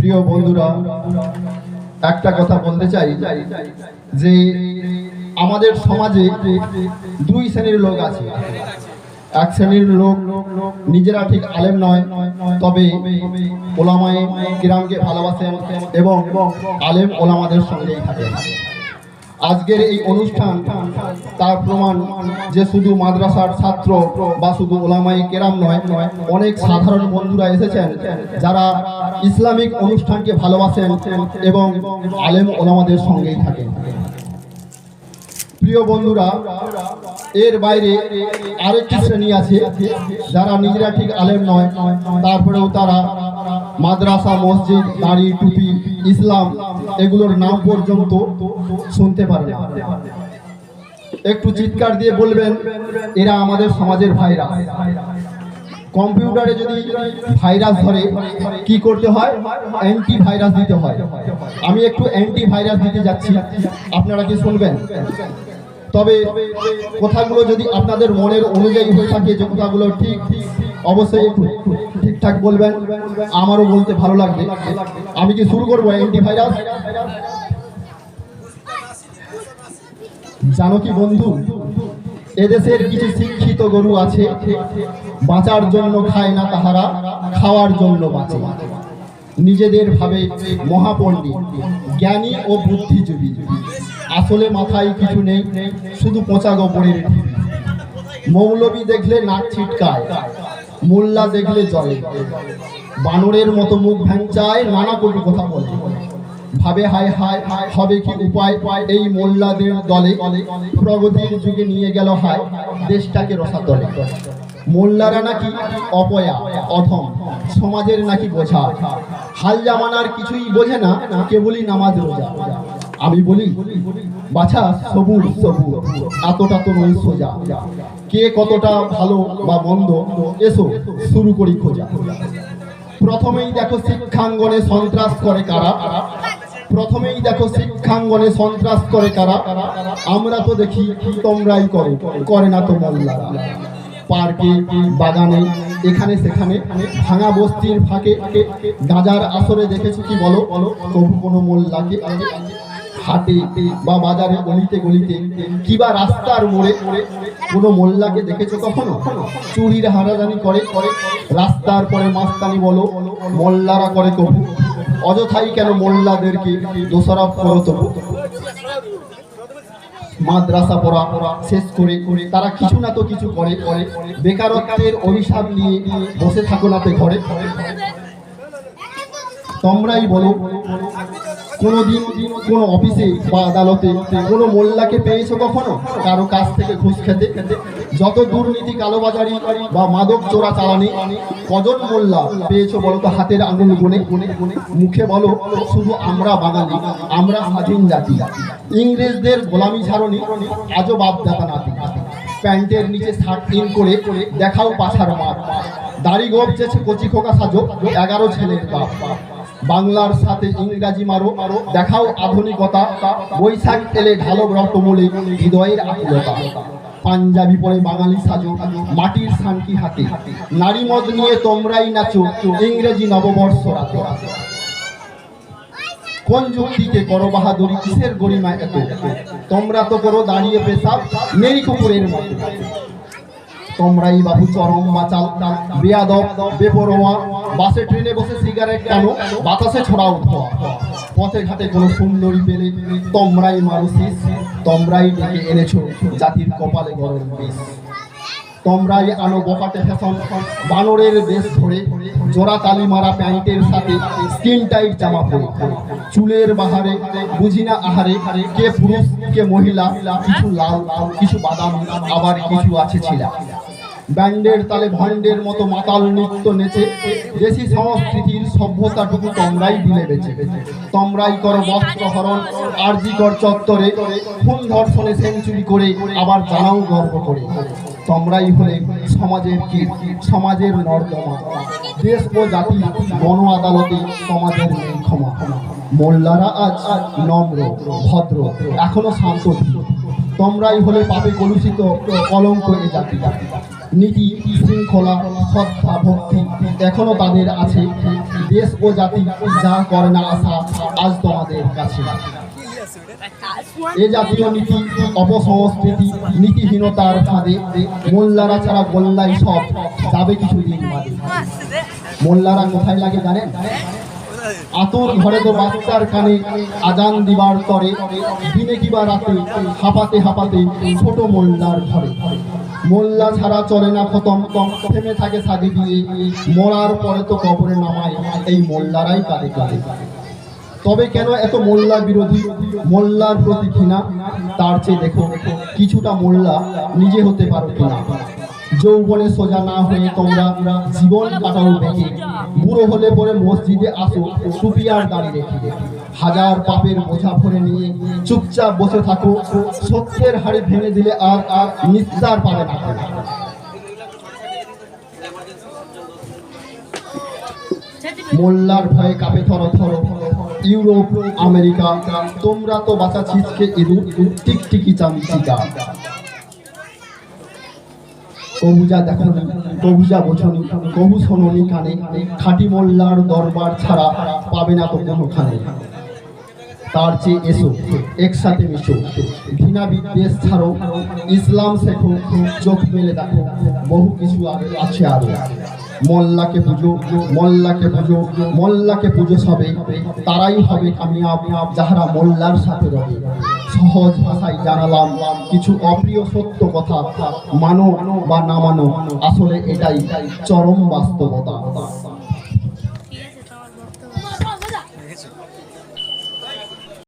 প্রিয় বন্ধুরা, একটা কথা বলতে চাই যে আমাদের সমাজে দুই শ্রেণীর লোক আছে। এক শ্রেণীর লোক নিজেরা ঠিক আলেম নয়, তবে ওলামায়ে কিরামকে ভালোবাসেন এবং আলেম ওলামাদের সঙ্গেই থাকেন। আজকের এই অনুষ্ঠান তার প্রমাণ যে শুধু মাদ্রাসার ছাত্র বা শুধু ওলামায়ে কেরাম নয়, অনেক সাধারণ বন্ধুরা এসেছেন যারা ইসলামিক অনুষ্ঠানকে ভালোবাসেন এবং আলেম ওলামাদের সঙ্গেই থাকেন। প্রিয় বন্ধুরা, এর বাইরে আরেকটি শ্রেণী আছে যারা নিজেরা ঠিক আলেম নয়, তারপরেও তারা মাদ্রাসা, মসজিদ, দাড়ি, টুপি, ইসলাম এগুলোর নাম পর্যন্ত শুনতে পারে না। একটু চিৎকার দিয়ে বলবেন, এরা আমাদের সমাজের ভাইরাস। কম্পিউটারে যদি ভাইরাস ধরে কি করতে হয়? অ্যান্টি ভাইরাস দিতে হয়। আমি একটু অ্যান্টি ভাইরাস দিতে যাচ্ছি, আপনারা কি শুনবেন? তবে কথাগুলো যদি আপনাদের মনের অনুযায়ী হয়ে থাকে, যে কথাগুলো ঠিক, অবশ্যই একটু ঠিকঠাক বলবেন, আমারও বলতে ভালো লাগবে। আমি কি শুরু করবো অ্যান্টি ভাইরাস? জানো কি বন্ধু, এদেশের কিছু শিক্ষিত গরু আছে, বাঁচার জন্য খায় না তাহারা, খাওয়ার জন্য বাঁচে। নিজেদের ভাবে মহাপণ্ডিত, জ্ঞানী ও বুদ্ধিজীবী, আসলে মাথায় কিছু নেই, শুধু পচা গোবরের ঢিবি। মৌলবী দেখলে নাক ছিটকায়, মোল্লা দেখলে জলে, বানরের মতো মুখ ভ্যাংচায়, নানা কটু কথা বলে। ভাবে হায় হায় হবে কি উপায় এই মোল্লাদের দলে, প্রগতির যুগে নিয়ে গেল হায় দেশটাকে রসাতলে। মোল্লারা নাকি অপয়া, অধম, সমাজের নাকি বোঝা, হাল জামানার কিছুই বোঝে না, কেবলই নামাজ রোজা। আমি বলি বাছা, সবুর সবুর, এতটা তো নয় সোজা। কে কতটা ভালো বা মন্দ, এসো শুরু করি খোঁজা। প্রথমেই দেখো শিক্ষাঙ্গনে সন্ত্রাস করে কারা, প্রথমেই দেখো শিক্ষাঙ্গনে সন্ত্রাস করে কারা। আমরা তো দেখি তোমরাই করো, করে না তো মোল্লারা। পার্কে, বাগানে, এখানে সেখানে, ভাঙা বস্তির ফাঁকে, গাঁজার আসরে দেখেছো কি বলো? কবু কোনো মোল্লাকে? হাটে বা বাজারে, গলিতে গলিতে, কিবা রাস্তার মোড়ে কোনো মোল্লাকে দেখেছো কখনো? চুরির হারাজানি করে, রাস্তার পরে মাস্তানি বলো, মোল্লারা করে কবু। অযথাই কেন মোল্লাদেরকে দোষারোপ করো তবু? মাদ্রাসা পড়া শেষ করে তারা কিছু না তো কিছু করে, বেকারত্বের অভিশাপ নিয়ে বসে থাকো না তো ঘরে। তোমরাই বলো, কোনোদিন কোন অফিসে বা আদালতে কোনো মোল্লাকে পেয়েছো কখনো কারো কাছ থেকে ঘুষ খেতে? যত দুর্নীতি, কালোবাজারি বা মাদক চোরা চালানি, কজন মোল্লা পেয়েছো বলো তো হাতের আঙুল গুনে? মুখে বলো শুধু আমরা বাঙালি, আমরা স্বাধীন জাতি, ইংরেজদের গোলামি ছাড়নি, আজও বাপ দাদা নাতি। প্যান্টের নিচে শার্ট ইন করে দেখাও পাছার মাঠ, দাড়ি গবছেছে কচি খোকা সাজো, 11 ছেলের বাপ। বাংলার সাথে ইংরাজি মারো, দেখাও আধুনিকতা, বৈশাখ এলে ঢালো রক্তমূলে হৃদয়ের আকুলতা। পাঞ্জাবি পরে বাঙালি সাজো, মাটির শান্তি হাতে, নারী মদ নিয়ে তোমরাই নাচো, ইংরেজি নববর্ষ রাতে। কোন যুক্তিতে করো বাহাদুরি, কিসের গরিমা এত? তোমরা তো করো দাঁড়িয়ে পেশাব, নেই কুকুরের মতো। তোমরাই বাবু চরম মাচাল, বেয়াদব, বেপরোয়া, বাসে ট্রেনে বসে সিগারেট টানো, বাতাসে ছড়াও ধোয়া। পথে ঘাটে কোনো সুন্দরী পেলে তোমরাই মারো শীষ, তোমরাই ডেকে এনেছো জাতির কপালে গরম বিষ। তোমরাই আনো বকাটে ফ্যাশন, বানরের বেশ ধরে, জোড়া তালি মারা প্যান্টের সাথে স্কিন টাইট জামা পরে। চুলের বাহারে বুঝি না আহারে, কে পুরুষ কে মহিলা, কিছু লাল, কিছু বাদাম, আবার কিছু আছে ছিলা। ব্যান্ডের তালে ভণ্ডের মতো মাতাল নৃত্য নেচে, দেশি সংস্কৃতির সভ্যতাটুকু তোমরাই দিলে বেঁচে। তোমরাই করো বস্ত্রহরণ, আরজিকর চত্বরে, খুন ধর্ষণে সেঞ্চুরি করে, আবার জানাও গর্ব করে। তোমরাই হলে সমাজের কীট, সমাজের নর্দমা, দেশ ও জাতি গণ আদালতে তোমাদের নেই ক্ষমা। মোল্লারা আজ নম্র, ভদ্র, এখনো শান্ত। তোমরাই হলে পাপে কলুষিত, কলঙ্ক এ জাতি। নীতি শৃঙ্খলা শ্রদ্ধা ভক্তি এখনো তাদের আছে। দেশ ও জাতি যা করে না আশা আজ তোমাদের কাছে। এ জাতীয় নীতি অপসংস্কৃতি নীতিহীনতার ফাঁদে মোল্লারা ছাড়া গোল্লাই সব যাবে কিছুদিন বাদে। মোল্লারা কোথায় লাগে জানেন? আতুর ঘরে তো বাচ্চার কানে আজান দিবার তরে, দিনে কিবা রাতে হাঁপাতে হাঁপাতে ছোট মোল্লার ঘরে। মোল্লা ছাড়া চলে না খতম, থেমে থাকে সাদি দিয়ে, মরার পরে তো কবরে নামায় এই মোল্লারাই কাঁদে কাঁদে। তবে কেন এত মোল্লা বিরোধী, মোল্লার প্রতি ঘৃণা? তার চেয়ে দেখো কিছুটা মোল্লা নিজে হতে পারো কিনা। যৌবনে সোজা না হয়ে তোমরা জীবন কাটাও বেঁকে, বুড়ো হলে পরে মসজিদে আসো সুফিয়ার দাঁড়িয়ে রেখে। হাজার পাপের বোঝা ভরে নিয়ে চুপচাপ বসে থাকো, সত্যের হাড়ি ভেঙে দিলে আর আর নিস্তার পাবে না। মোল্লার ভয়ে কাঁপে থর থর ইউরোপ আমেরিকা, তোমরা তো বাঁচা ছিচকে ইঁদুর টিকটিকি চামচিকা। কবুজা দেখো কবুজা বোঝনি, কবু শোনি কানে, খাঁটি মোল্লার দরবার ছাড়া পাবে না তো কোনোখানে। তার চেয়ে এসো একসাথে মিশো, ঘৃণা বিদ্বেষ ছাড়ো, ইসলাম শেখো, চোখ মেলে দেখো বহু কিছু আছে আরো। মোল্লাকে পুজো, মোল্লাকে পুজো, মোল্লাকে পুজো সবে, তারাই হবে কামিয়াব যাহারা মোল্লার সাথে রবে। সহজ ভাষায় জানালাম কিছু অপ্রিয় সত্য কথা, মানো বা না মানো আসলে এটাই চরম বাস্তবতা।